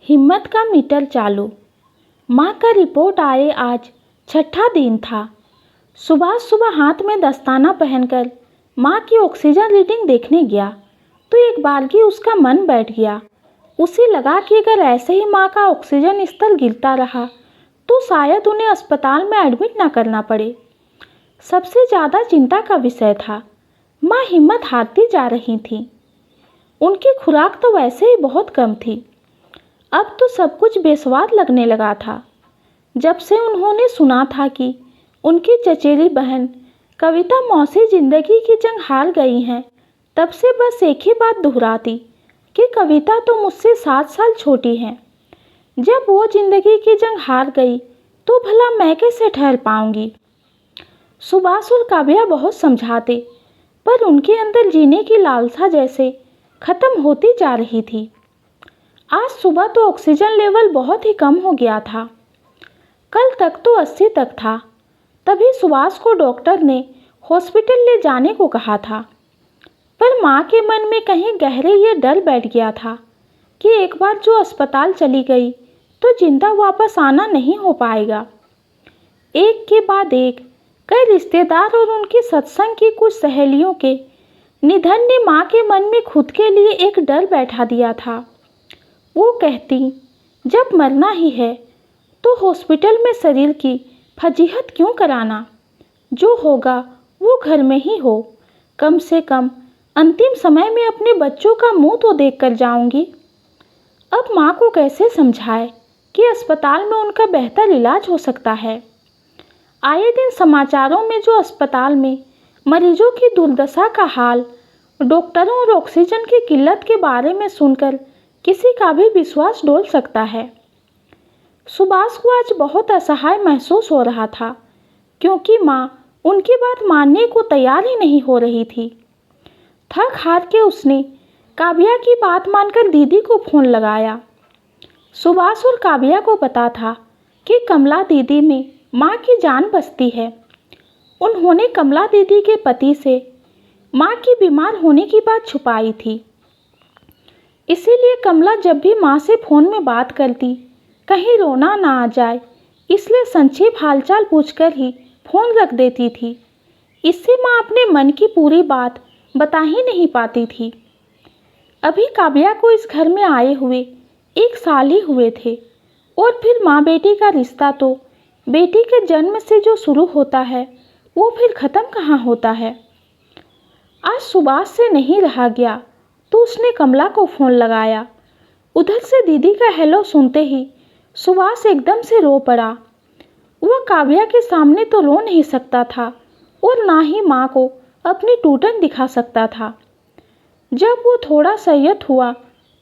हिम्मत का मीटर चालू। माँ का रिपोर्ट आए आज छठा दिन था। सुभाष सुबह हाथ में दस्ताना पहनकर माँ की ऑक्सीजन रीडिंग देखने गया तो एक बारगी उसका मन बैठ गया। उसे लगा कि अगर ऐसे ही माँ का ऑक्सीजन स्तर गिरता रहा तो शायद उन्हें अस्पताल में एडमिट ना करना पड़े। सबसे ज़्यादा चिंता का विषय था माँ हिम्मत हारती जा रही थी। उनकी खुराक तो वैसे ही बहुत कम थी। अब तो सब कुछ बेस्वाद लगने लगा था। जब से उन्होंने सुना था कि उनकी चचेरी बहन कविता मौसी जिंदगी की जंग हार गई हैं, तब से बस एक ही बात दोहराती कि कविता तो मुझसे 7 साल छोटी हैं। जब वो जिंदगी की जंग हार गई तो भला मैं कैसे ठहर पाऊंगी। सुभाष और काव्या बहुत समझाते पर उनके अंदर जीने की लालसा जैसे खत्म होती जा रही थी। आज सुबह तो ऑक्सीजन लेवल बहुत ही कम हो गया था। कल तक तो 80 तक था। तभी सुभाष को डॉक्टर ने हॉस्पिटल ले जाने को कहा था। पर माँ के मन में कहीं गहरे ये डर बैठ गया था कि एक बार जो अस्पताल चली गई तो जिंदा वापस आना नहीं हो पाएगा। एक के बाद एक कई रिश्तेदार और उनकी सत्संग की कुछ सहेलियों के निधन ने माँ के मन में खुद के लिए एक डर बैठा दिया था। वो कहती, जब मरना ही है तो हॉस्पिटल में शरीर की फजीहत क्यों कराना। जो होगा वो घर में ही हो। कम से कम अंतिम समय में अपने बच्चों का मुंह तो देख कर जाऊंगी। अब माँ को कैसे समझाए कि अस्पताल में उनका बेहतर इलाज हो सकता है। आए दिन समाचारों में जो अस्पताल में मरीजों की दुर्दशा का हाल, डॉक्टरों और ऑक्सीजन की किल्लत के बारे में सुनकर किसी का भी विश्वास डोल सकता है। सुभाष को आज बहुत असहाय महसूस हो रहा था क्योंकि माँ उनकी बात मानने को तैयार ही नहीं हो रही थी। थक हार के उसने काव्या की बात मानकर दीदी को फ़ोन लगाया। सुभाष और काव्या को पता था कि कमला दीदी में माँ की जान बसती है। उन्होंने कमला दीदी के पति से माँ की बीमार होने की बात छुपाई थी। इसीलिए कमला जब भी माँ से फ़ोन में बात करती कहीं रोना ना आ जाए, इसलिए संक्षेप हालचाल पूछकर ही फ़ोन रख देती थी। इससे माँ अपने मन की पूरी बात बता ही नहीं पाती थी। अभी काव्या को इस घर में आए हुए 1 साल ही हुए थे और फिर माँ बेटी का रिश्ता तो बेटी के जन्म से जो शुरू होता है वो फिर ख़त्म कहाँ होता है। आज सुभाष से नहीं रहा गया तो उसने कमला को फ़ोन लगाया। उधर से दीदी का हेलो सुनते ही सुभाष एकदम से रो पड़ा। वह काव्या के सामने तो रो नहीं सकता था और ना ही माँ को अपनी टूटन दिखा सकता था। जब वो थोड़ा संयत हुआ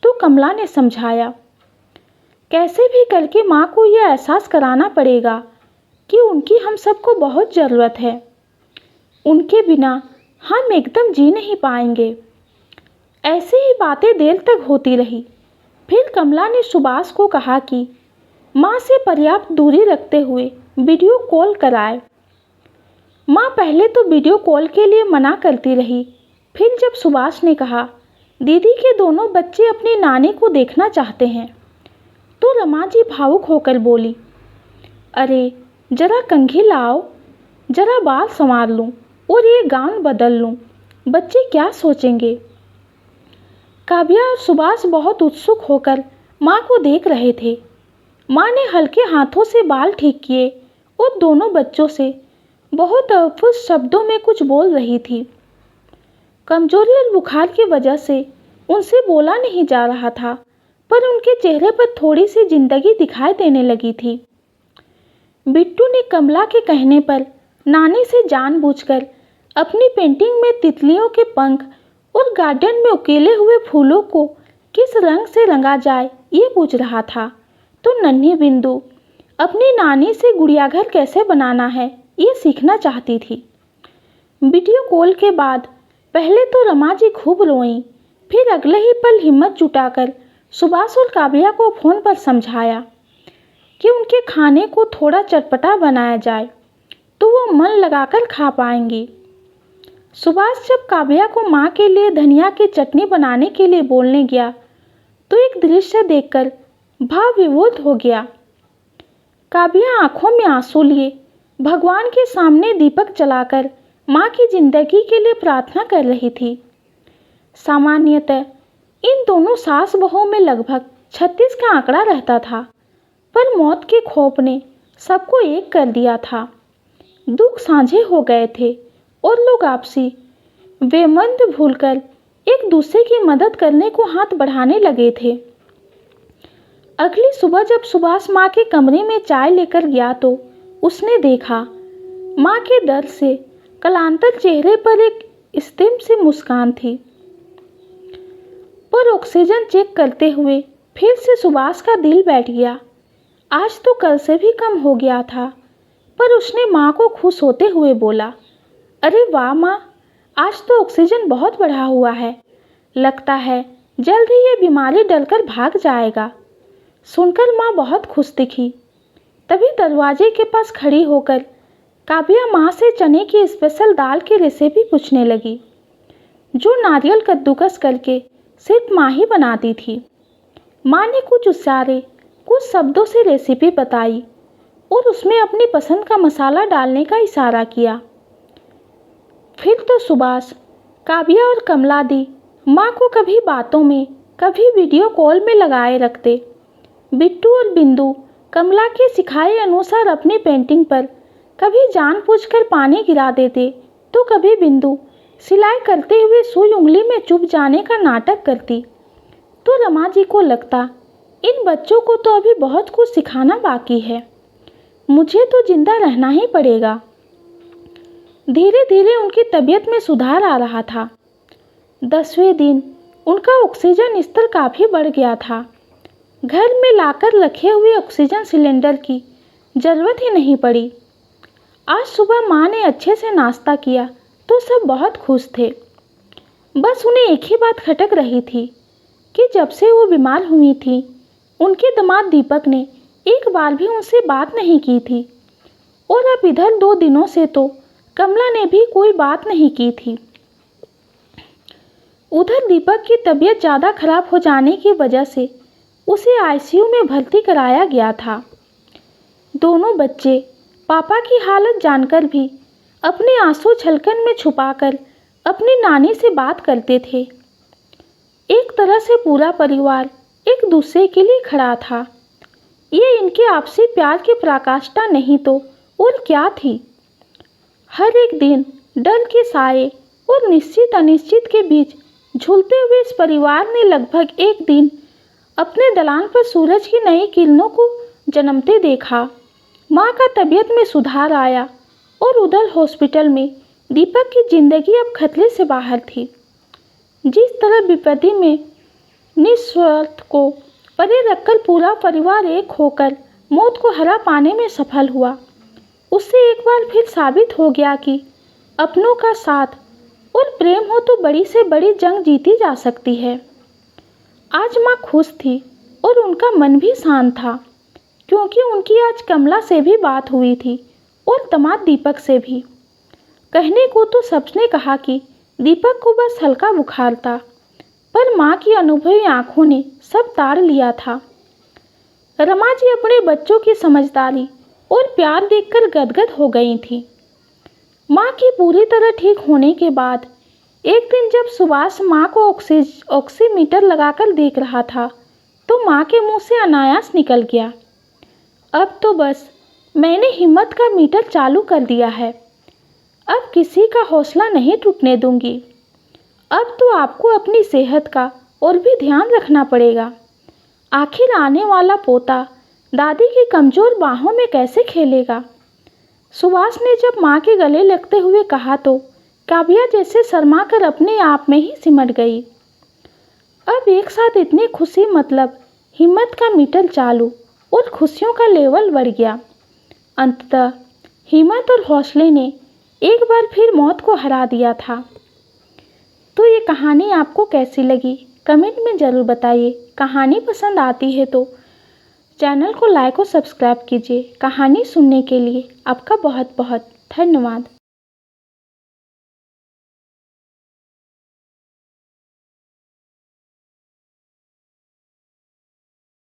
तो कमला ने समझाया, कैसे भी करके माँ को यह एहसास कराना पड़ेगा कि उनकी हम सबको बहुत ज़रूरत है। उनके बिना हम एकदम जी नहीं पाएंगे। ऐसी ही बातें देर तक होती रही। फिर कमला ने सुभाष को कहा कि माँ से पर्याप्त दूरी रखते हुए वीडियो कॉल कराए। माँ पहले तो वीडियो कॉल के लिए मना करती रही। फिर जब सुभाष ने कहा दीदी के दोनों बच्चे अपनी नानी को देखना चाहते हैं तो रमा जी भावुक होकर बोली, अरे जरा कंघी लाओ, जरा बाल संवार लूँ और ये गाउन बदल लूँ, बच्चे क्या सोचेंगे। काव्या और सुभाष बहुत उत्सुक होकर माँ को देख रहे थे। माँ ने हल्के हाथों से बाल ठीक किए और दोनों बच्चों से बहुत अद्भुत शब्दों में कुछ बोल रही थी। कमजोरी और बुखार की वजह से उनसे बोला नहीं जा रहा था, पर उनके चेहरे पर थोड़ी सी जिंदगी दिखाई देने लगी थी। बिट्टू ने कमला के कहने पर नानी से जानबूझकर अपनी पेंटिंग में तितलियों के पंख और गार्डन में उकेले हुए फूलों को किस रंग से रंगा जाए ये पूछ रहा था, तो नन्ही बिंदु अपनी नानी से गुड़ियाघर कैसे बनाना है ये सीखना चाहती थी। वीडियो कॉल के बाद पहले तो रमा जी खूब रोईं, फिर अगले ही पल हिम्मत जुटाकर सुभाष और काव्या को फ़ोन पर समझाया कि उनके खाने को थोड़ा चटपटा बनाया जाए तो वो मन लगाकर खा पाएंगी। सुभाष जब काव्या को माँ के लिए धनिया की चटनी बनाने के लिए बोलने गया तो एक दृश्य देखकर भाव विभोर हो गया। काव्या आंखों में आंसू लिए भगवान के सामने दीपक जलाकर माँ की जिंदगी के लिए प्रार्थना कर रही थी। सामान्यतः इन दोनों सास बहुओं में लगभग 36 का आंकड़ा रहता था, पर मौत के खौफ ने सबको एक कर दिया था। दुख साझे हो गए थे और लोग आपसी बेमंद भूलकर एक दूसरे की मदद करने को हाथ बढ़ाने लगे थे। अगली सुबह जब सुभाष माँ के कमरे में चाय लेकर गया तो उसने देखा माँ के डर से कलांतर चेहरे पर एक स्थिर सी मुस्कान थी। पर ऑक्सीजन चेक करते हुए फिर से सुभाष का दिल बैठ गया। आज तो कल से भी कम हो गया था, पर उसने माँ को खुश होते हुए बोला, अरे वाह माँ, आज तो ऑक्सीजन बहुत बढ़ा हुआ है। लगता है जल्द ही ये बीमारी डलकर भाग जाएगा। सुनकर माँ बहुत खुश दिखी। तभी दरवाजे के पास खड़ी होकर काव्या माँ से चने की स्पेशल दाल की रेसिपी पूछने लगी, जो नारियल कद्दूकस करके सिर्फ माँ ही बनाती थी। माँ ने कुछ इशारे, कुछ शब्दों से रेसिपी बताई और उसमें अपनी पसंद का मसाला डालने का इशारा किया। फिर तो सुभाष, काव्या और कमला दी माँ को कभी बातों में, कभी वीडियो कॉल में लगाए रखते। बिट्टू और बिंदु कमला के सिखाए अनुसार अपनी पेंटिंग पर कभी जानबूझकर पानी गिरा देते, तो कभी बिंदु सिलाई करते हुए सुई उंगली में चुभ जाने का नाटक करती। तो रमा जी को लगता, इन बच्चों को तो अभी बहुत कुछ सिखाना बाकी है, मुझे तो जिंदा रहना ही पड़ेगा। धीरे धीरे उनकी तबीयत में सुधार आ रहा था। 10वें दिन उनका ऑक्सीजन स्तर काफ़ी बढ़ गया था। घर में लाकर रखे हुए ऑक्सीजन सिलेंडर की ज़रूरत ही नहीं पड़ी। आज सुबह माँ ने अच्छे से नाश्ता किया तो सब बहुत खुश थे। बस उन्हें एक ही बात खटक रही थी कि जब से वो बीमार हुई थी, उनके दामाद दीपक ने एक बार भी उनसे बात नहीं की थी, और अब इधर 2 दिनों से तो कमला ने भी कोई बात नहीं की थी। उधर दीपक की तबीयत ज़्यादा खराब हो जाने की वजह से उसे आईसीयू में भर्ती कराया गया था। दोनों बच्चे पापा की हालत जानकर भी अपने आंसू छलकन में छुपाकर अपनी नानी से बात करते थे। एक तरह से पूरा परिवार एक दूसरे के लिए खड़ा था। ये इनके आपसी प्यार की पराकाष्ठा नहीं तो और क्या थी। हर एक दिन डर के साए और निश्चित अनिश्चित के बीच झूलते हुए इस परिवार ने लगभग एक दिन अपने दलान पर सूरज की नई किरणों को जन्मते देखा। माँ का तबीयत में सुधार आया और उधर हॉस्पिटल में दीपक की जिंदगी अब खतरे से बाहर थी। जिस तरह विपत्ति में निस्वार्थ को परे रखकर पूरा परिवार एक होकर मौत को हरा पाने में सफल हुआ, उससे एक बार फिर साबित हो गया कि अपनों का साथ और प्रेम हो तो बड़ी से बड़ी जंग जीती जा सकती है। आज माँ खुश थी और उनका मन भी शांत था, क्योंकि उनकी आज कमला से भी बात हुई थी और दामाद दीपक से भी। कहने को तो सबने कहा कि दीपक को बस हल्का बुखार था, पर माँ की अनुभवी आंखों ने सब ताड़ लिया था। रमा जी अपने बच्चों की समझदारी और प्यार देखकर गदगद हो गई थी। माँ की पूरी तरह ठीक होने के बाद एक दिन जब सुभाष माँ को ऑक्सीमीटर लगाकर देख रहा था, तो माँ के मुंह से अनायास निकल गया, अब तो बस मैंने हिम्मत का मीटर चालू कर दिया है, अब किसी का हौसला नहीं टूटने दूंगी। अब तो आपको अपनी सेहत का और भी ध्यान रखना पड़ेगा। आखिर आने वाला पोता दादी की कमज़ोर बाहों में कैसे खेलेगा। सुभाष ने जब माँ के गले लगते हुए कहा तो काव्या जैसे शर्मा कर अपने आप में ही सिमट गई। अब एक साथ इतनी खुशी, मतलब हिम्मत का मीटर चालू और खुशियों का लेवल बढ़ गया। अंततः हिम्मत और हौसले ने एक बार फिर मौत को हरा दिया था। तो ये कहानी आपको कैसी लगी कमेंट में ज़रूर बताइए। कहानी पसंद आती है तो चैनल को लाइक और सब्सक्राइब कीजिए। कहानी सुनने के लिए आपका बहुत बहुत धन्यवाद।